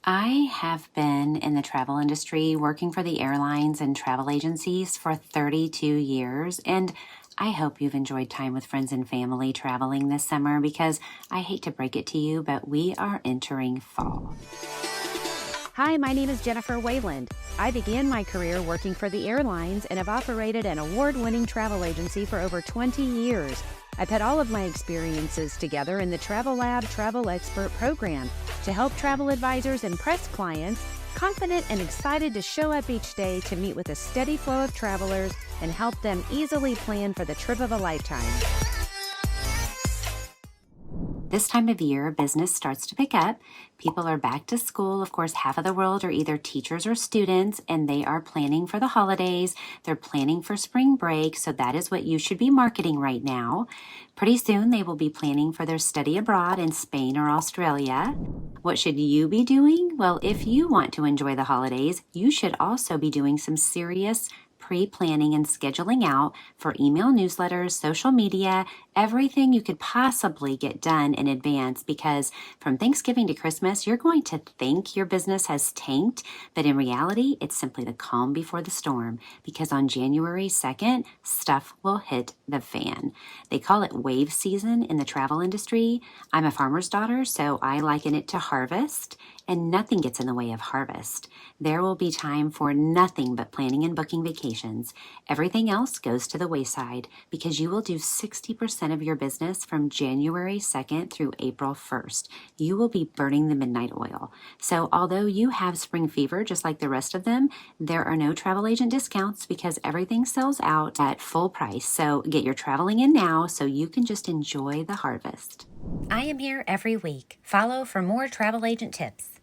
I have been in the travel industry working for the airlines and travel agencies for 32 years, and I hope you've enjoyed time with friends and family traveling this summer because I hate to break it to you, but we are entering fall. Hi, my name is Jennifer Wayland. I began my career working for the airlines and have operated an award-winning travel agency for over 20 years. I put all of my experiences together in the Travel Lab Travel Expert program to help travel advisors impress clients, confident and excited to show up each day to meet with a steady flow of travelers and help them easily plan for the trip of a lifetime. This time of year, business starts to pick up. People are back to school. Of course, half of the world are either teachers or students, and they are planning for the holidays. They're planning for spring break, so that is what you should be marketing right now. Pretty soon, they will be planning for their study abroad in Spain or Australia. What should you be doing? Well, if you want to enjoy the holidays, you should also be doing some serious pre-planning and scheduling out for email newsletters, social media, everything you could possibly get done in advance, because from Thanksgiving to Christmas, you're going to think your business has tanked, but in reality, it's simply the calm before the storm, because on January 2nd, stuff will hit the fan. They call it wave season in the travel industry. I'm a farmer's daughter, so I liken it to harvest, and nothing gets in the way of harvest. There will be time for nothing but planning and booking vacations. Everything else goes to the wayside because you will do 60% of your business from January 2nd through April 1st. You will be burning the midnight oil. So although you have spring fever just like the rest of them, there are no travel agent discounts because everything sells out at full price. So get your traveling in now so you can just enjoy the harvest. I am here every week. Follow for more travel agent tips.